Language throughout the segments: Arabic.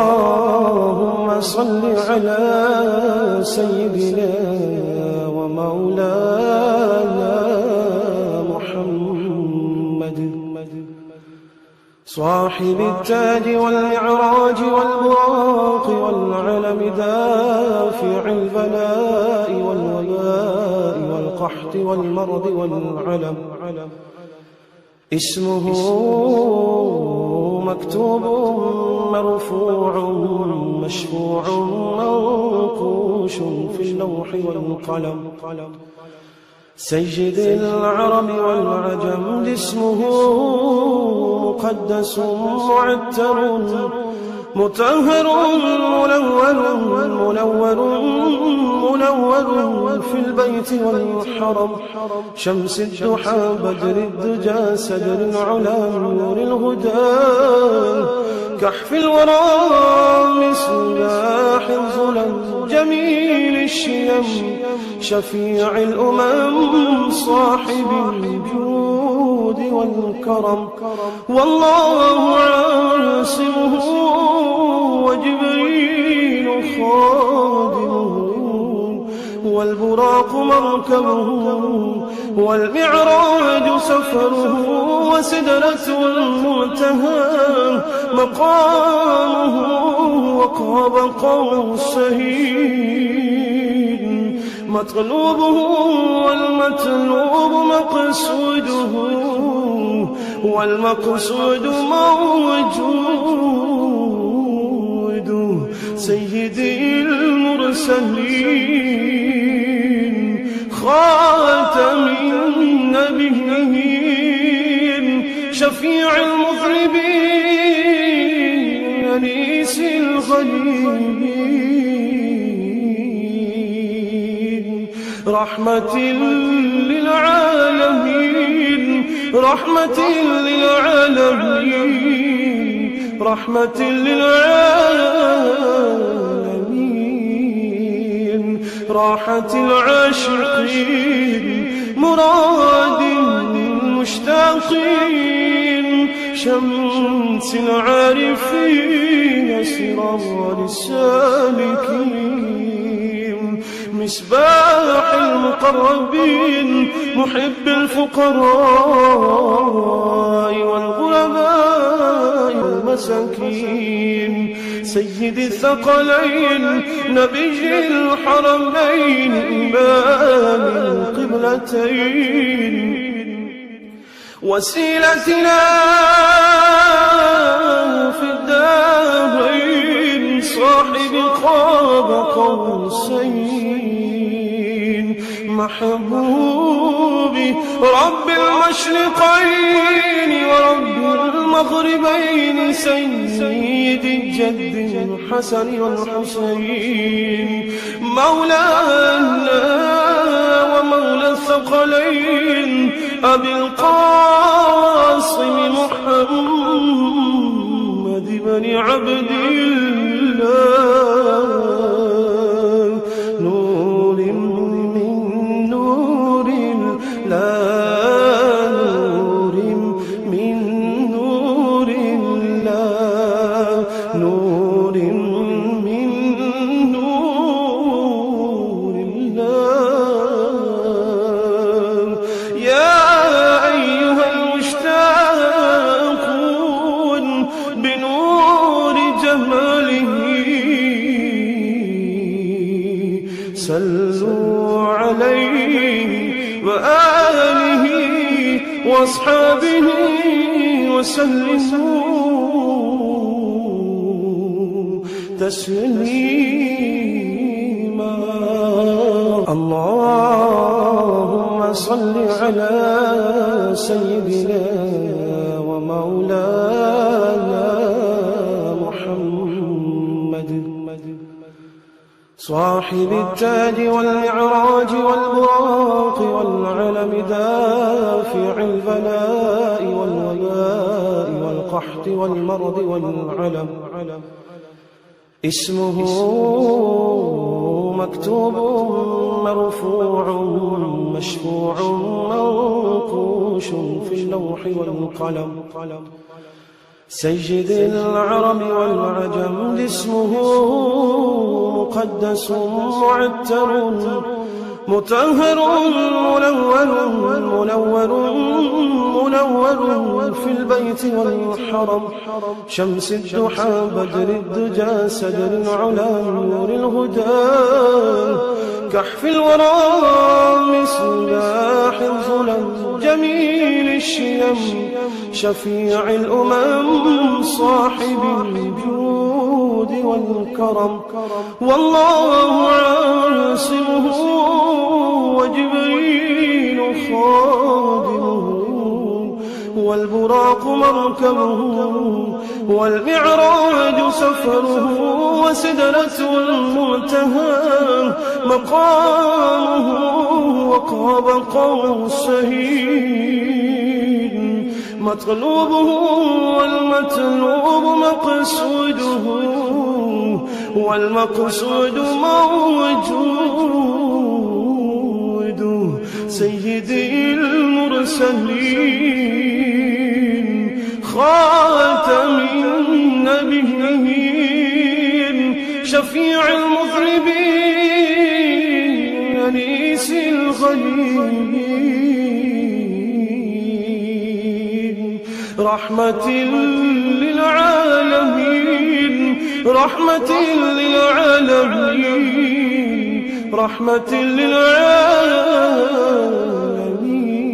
اللهم صل على سيدنا ومولانا محمد صاحب التاج والمعراج والبراق والعلم دافع البلاء والوباء والقحط والمرض والعلم اسمه مكتوب مرفوع مشفوع منقوش في اللوح والقلم سيد العرب والعجم اسمه مقدس معتر مطهر منور في البيت والحرم شمس الضحى بدر الدجى سدر العلا نور الهدى كحف الورى مصباح الظلم جميل الشيم شفيع الأمم صاحب الجود والكرم والله عاصمه وجبريل خادمه والبراق مركبه والمعراج سفره وسدرة المنتهى مقامه وقاب قوسين مطلوبه والمطلوب مقصوده والمقصود موجود سيدي المرسلين خاتم النبيين شفيع المذنبين أنيس الغليل رحمة للعالمين رحمة للعالمين رحمة للعالمين راحة العاشقين مراد المشتاقين شمس العارفين سراج السالكين مصباح المقربين محب الفقراء والغرباء والمساكين سيد الثقلين نبي الحرمين إمام القبلتين وسيلتنا في الدارين صاحب قاب قوسين محبوبي رب المشرقين ورب المغربين سيد الجد الحسن والحسين مولانا ومولى الثقلين أبي القاسم محمد بن عبد الله نور من نور الله نور من نور الله نور من نور الله يا أيها المشتاقون بنور جماله صلوا عليه وآله وأصحابه وسلموا تسليما اللهم صل على سيدنا ومولانا محمد صاحب التاج والمعراج والبراق والعلم دافع البلاء والوباء والقحط والمرض والعلم اسمه مكتوب مرفوع مشفوع منقوش في اللوح والقلم سيد العرب والعجم اسمه مقدس معتر مطهر منور في البيت والحرم شمس الضحى بدر الدجى سدر العلا نور الهدى كحف الورى مصباح الظلم جميل الشيم شفيع الأمم صاحب الجود والكرم والله عاصمه وجبريل خادمه والبراق مركبه والمعراج سفره وسدرة المنتهى مقامه وقاب قوسين مطلوبه والمطلوب مقصوده والمقصود موجود سيدي المرسلين خاتم النبيين شفيع المذنبين أنيس الغليل رحمة للعالمين رحمة للعالمين رحمة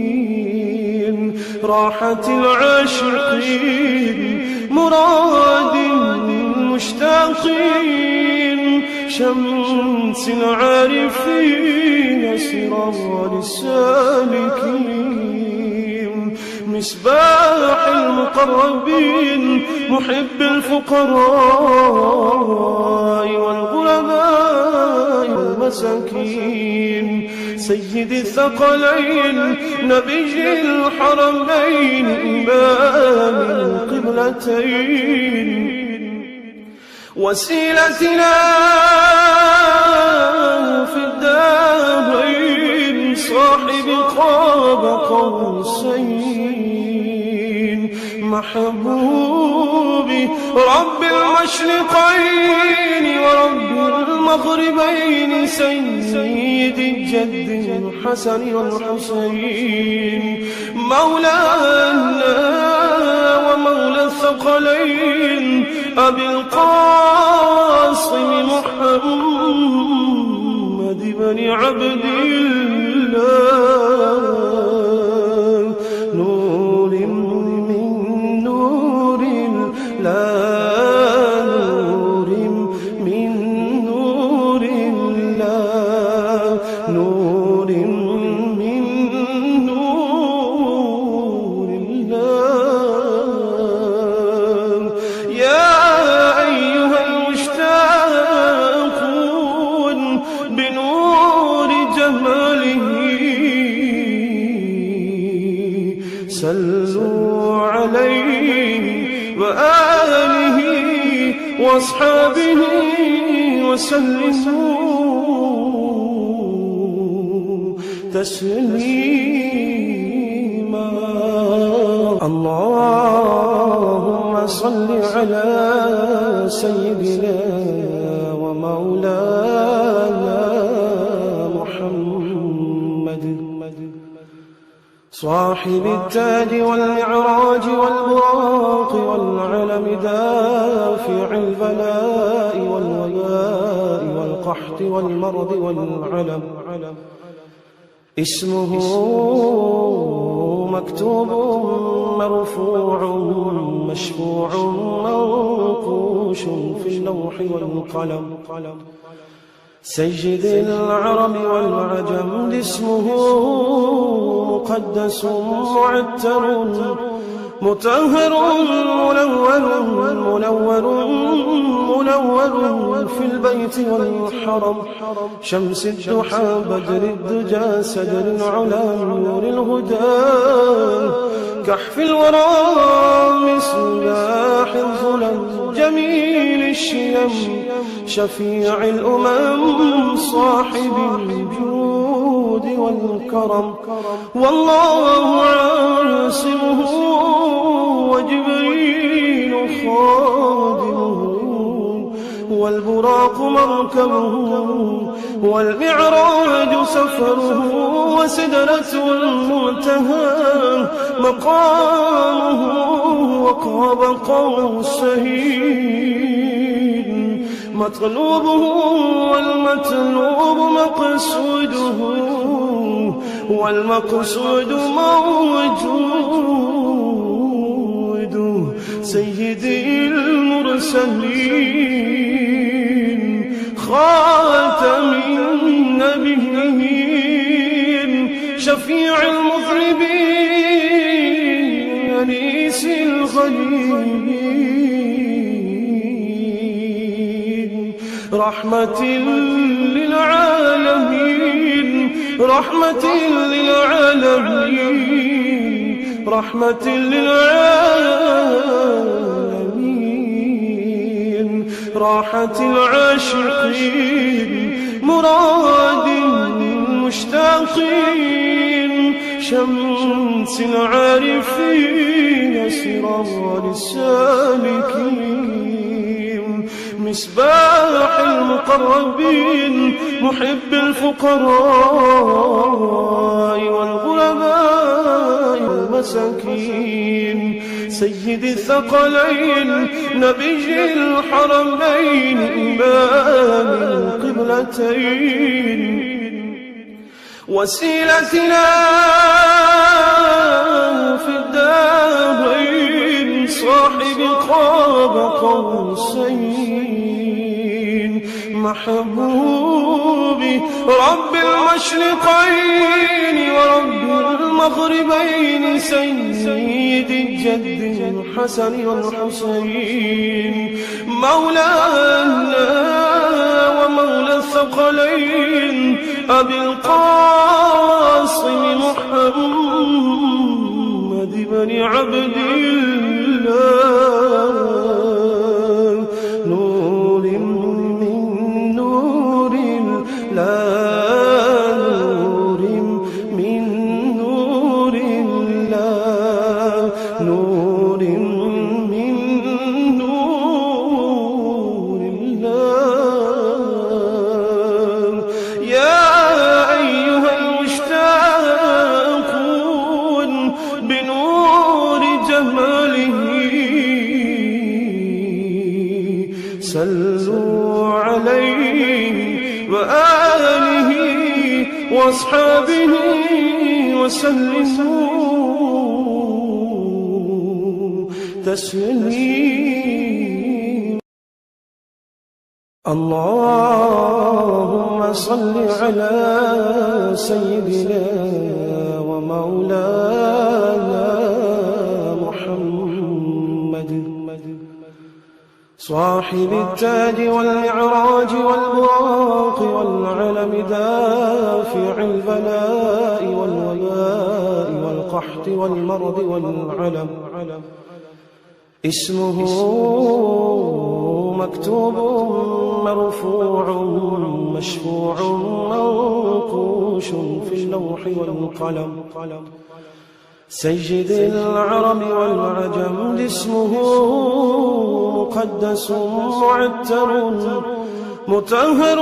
للعالمين راحة العاشقين مراد المشتاقين شمس العارفين سراج السالكين مصباح المقربين محب الفقراء والغرباء والمساكين سيد الثقلين نبي الحرمين إمام القبلتين وسيلتنا في الدارين صاحب قاب قوسين محبوبي رب المشرقين ورب المغربين سيد الجد الحسن والحسين مولانا ومولى الثقلين أبي القاسم محمد بن عبد الله نور من نور الله نور من نور الله نور من نور الله يا أيها المشتاقون بنور جماله صلوا عليه وآله وأصحابه وسلموا تسليما اللهم صل على سيدنا ومولانا محمد صاحب التاج والمعراج والبراق والعلم دافع البلاء والوباء والقحط والمرض والعلم اسمه مكتوب مرفوع مشفوع منقوش في اللوح والقلم سيد العرب والعجم اسمه مقدس معتر مطهر منور في البيت والحرم شمس الضحى بدر الدجى سدر العلا نور الهدى كحف الورى مصباح الظلم جميل الشيم شفيع الأمم صاحب الجود والكرم والله عاصمه وجبريل والبراق مركبه والمعراج سفره وسدرة المنتهى مقامه وقاب قوسين مطلوبه والمطلوب مقصوده والمقصود موجود سيدي المرسلين خاتم النبيين شفيع المذنبين أنيس الغليل رحمة للعالمين رحمة للعالمين رحمة للعالمين راحة العاشقين مراد المشتاقين شمس العارفين سراج السالكين مصباح المقربين محب الفقراء والغرباء والمساكين سيد الثقلين نبي الحرمين إمام القبلتين وسيلتنا في الدارين صاحب قاب قوسين محبوبي رب المشرقين ورب المغربين سيد الجد الحسن والحسين مولانا ومولى الثقلين أبي القاسم محمد بن عبد الله نور من نور الله نور من نور الله نور من نور الله يا أيها المشتاقون بنور جماله صلوا عليه وآله وأصحابه وسلموا تسليما اللهم صل على سيدنا ومولانا محمد صاحب التاج والمعراج والبراق والعلم دافع البلاء والوباء والقحط والمرض والعلم اسمه مكتوب مرفوع مشفوع منقوش في اللوح والقلم سيد العرب والعجم اسمه مقدس معتر مطهر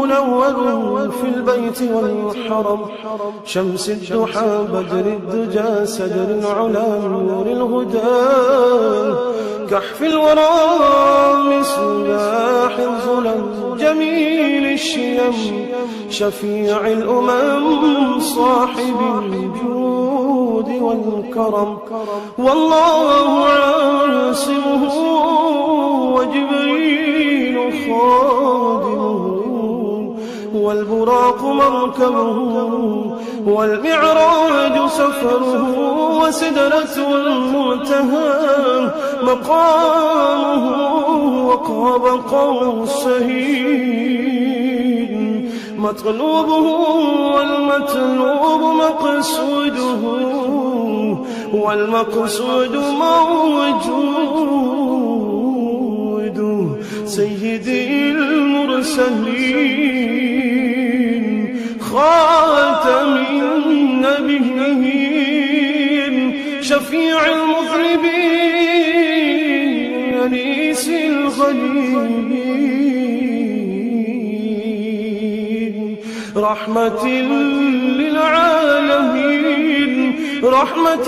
منور في البيت والحرم شمس الضحى بدر الدجى سدر العلا نور الهدى كحف الورى مصباح الظلم جميل الشيم شفيع الأمم صاحب الجود والكرم والله عاصمه وجبريل خادمه والبراق مركبه والمعراج سفره وسدرة المنتهى مقامه وقاب قوسين مطلوبه والمطلوب مقصوده والمقصود موجود سيدي المرسلين خاتم النبيين شفيع المذنبين أنيس الغليل رحمة للعالمين رحمة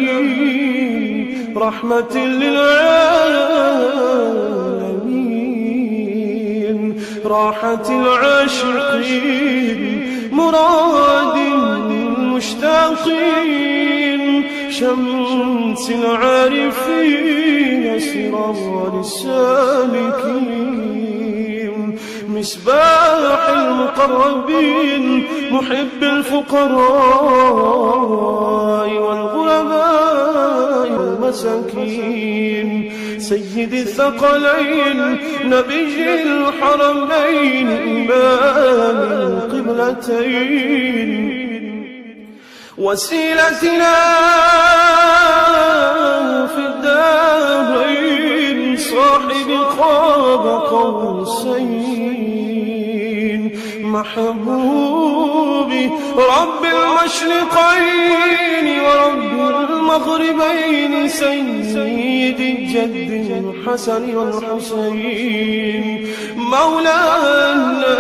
للعالمين رحمة للعالمين راحة العاشقين مراد المشتاقين شمس العارفين سرار السالكين مصباح المقربين محب الفقراء والغرباء والمساكين سيد الثقلين نبي الحرمين إمام القبلتين وسيلتنا في الدارين صاحب قاب قوسين محبوبي رب المشرقين ورب المغربين سيد الجد الحسن والحسين مولانا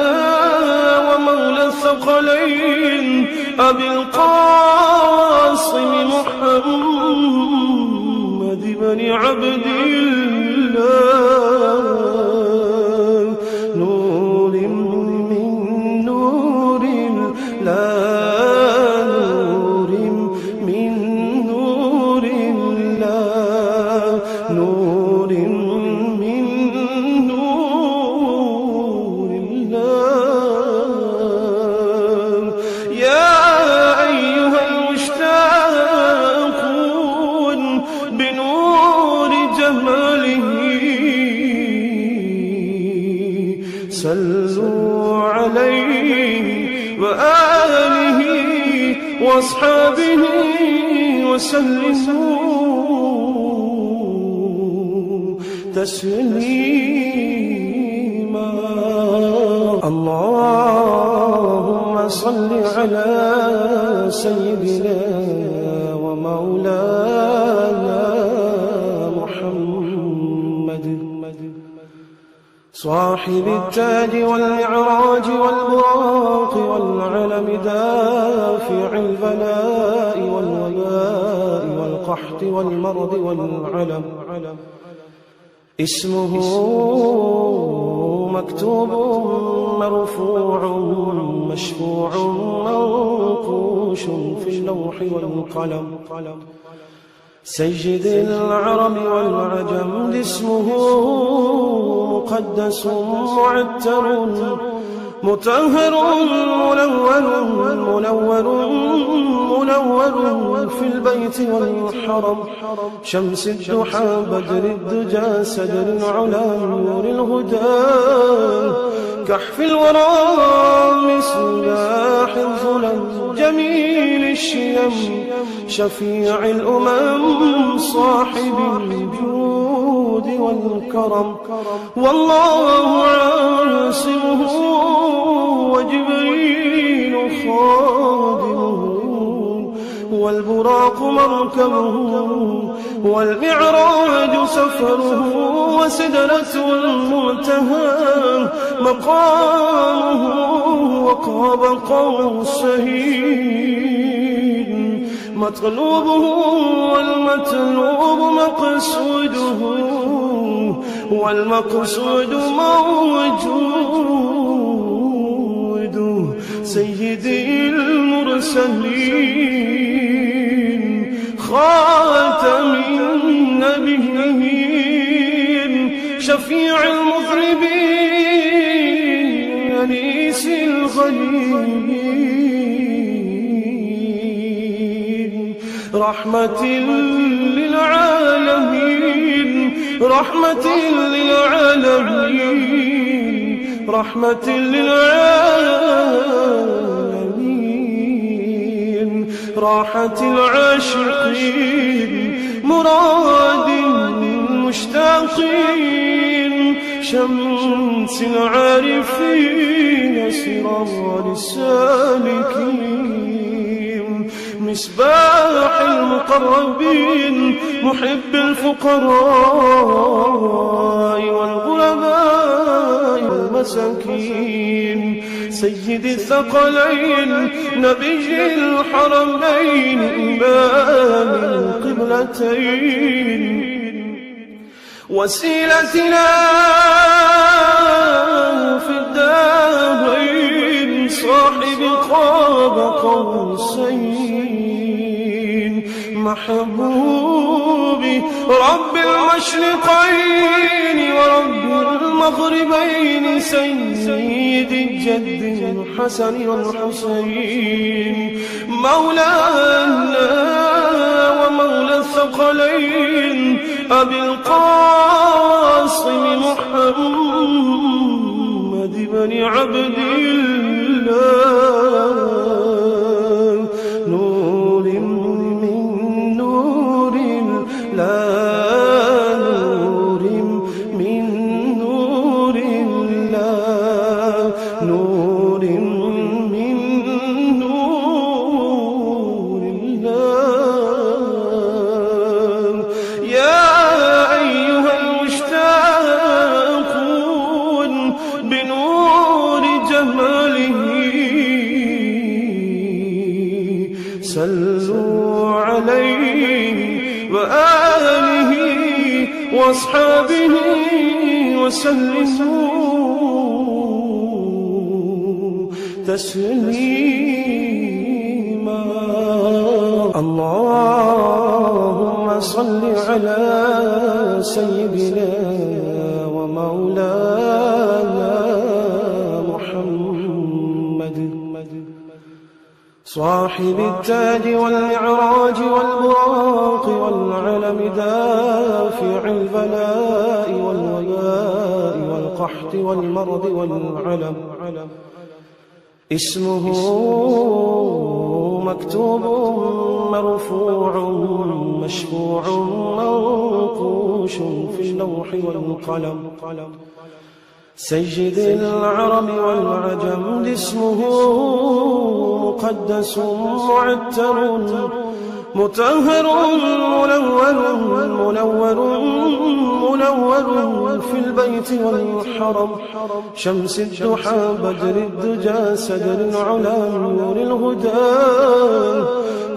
ومولى الثقلين أبي القاسم محمد بن عبد الله نور من نور الله نور من نور الله نور من نور الله يا أيها المشتاقون بنور جماله صلوا عليه وآله وأصحابه وسلموا تسليما اللهم صل على سيدنا ومولانا محمد صاحب التاج والمعراج والبراق والعلم دافع البلاء والوباء والقحط والمرض والعلم اسمه مكتوب مرفوع مشفوع منقوش في اللوح والقلم سيد العرب والعجم اسمه مقدس معتر مطهر منور في البيت والحرم شمس الضحى بدر الدجى سدر العلا نور الهدى كحف الورى مصباح الظلم جميل الشيم شفيع الأمم صاحب الجود والكرم والله عاصمه وجبريل خادمه والبراق مركبه والمعراج سفره وسدرة المنتهى مقامه وقاب قوسين مطلوبه والمطلوب مقصوده والمقصود موجود سيدي المرسلين خاتم النبيين شفيع المذنبين أنيس الغليل رحمة للعالمين رحمة للعالمين رحمة للعالمين راحة العاشقين مراد المشتاقين شمس العارفين سرار السالكين مصباح المقربين، محب الفقراء والغرباء والمساكين، سيد الثقلين، نبي الحرمين، إمام القبلتين، وسيلتنا في الدارين، صاحب قاب قوسين، محبوبي رب المشرقين ورب المغربين، سيد الجد الحسن والحسين، مولانا ومولى الثقلين، أبي القاسم محمد بن عبد الله، نور من نور الله، نور من نور الله، نور من نور الله. يا أيها المشتاقون بنور جماله، صلوا عليه وآله وأصحابه وسلموا تسليما. اللهم صل على سيدنا ومولانا محمد، صاحب التاج والمعراج والبراق والعلم، دافع البلاء والوباء والقحط والمرض والعلم، اسمه مكتوب مرفوع مشفوع منقوش في اللوح والقلم، سيد العرب والعجم، اسمه مقدس معتر مطهر منور في البيت والحرم، شمس الضحى بدر الدجى سدر العلا نور الهدى،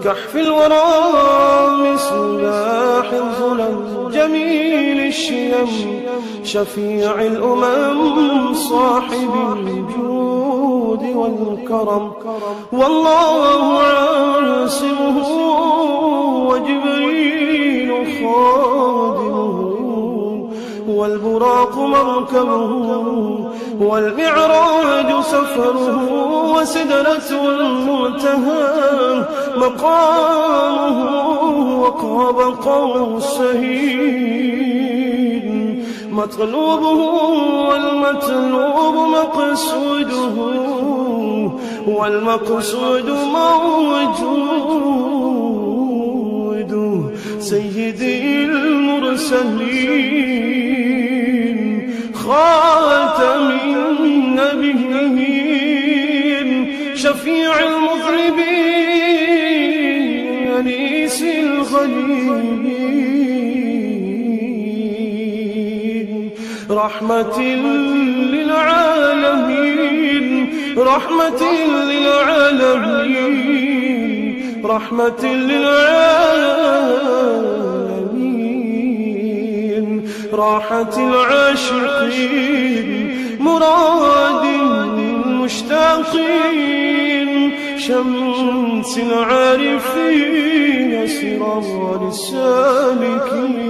كحف الورى مصباح الظلم، جميل الشيم شفيع الأمم، صاحب الجود والكرم، والله عاصمه وجبريل خادمه، والبراق مركبه، والمعراج سفره، وسدرة المنتهى مقامه، وقاب قوسين، مطلوبه والمطلوب مقصوده، والمقصود موجود، سيدي المرسلين، خاتم النبيين، شفيع المذنبين، أنيس الغريبين، رحمة للعالمين، رحمة للعالمين، رحمة للعالمين، راحة العاشقين، مراد المشتاقين، شمس العارفين، سرار السالكين،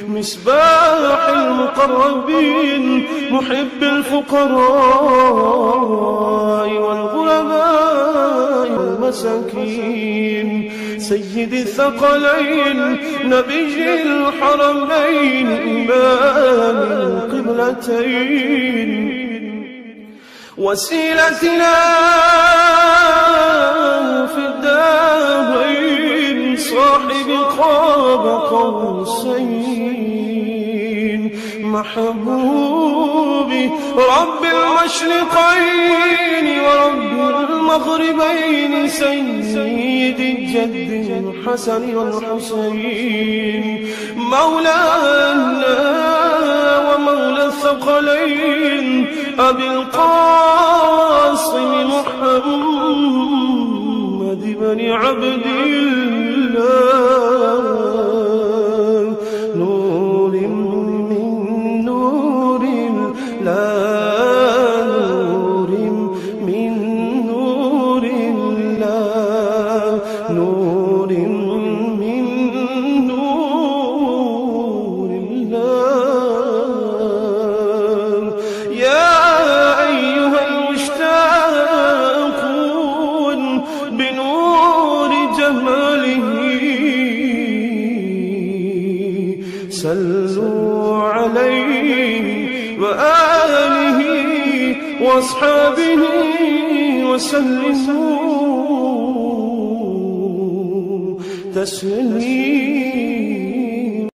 مصباح المقربين، محب الفقراء والغرباء والمساكين، سيد الثقلين، نبي الحرمين، إمام القبلتين، وسيلتنا في الدارين، صاحب قاب قوسين، محبوبي رب المشرقين ورب المغربين سيد الجد الحسن والحسين مولانا ومولى الثقلين أبي القاسم محمد بن عبد الله نور من نور الله نور من نور الله نور من نور الله يا أيها المشتاقون بنور جماله صلوا عليه وآله وأصحابه وسلموا تسليما.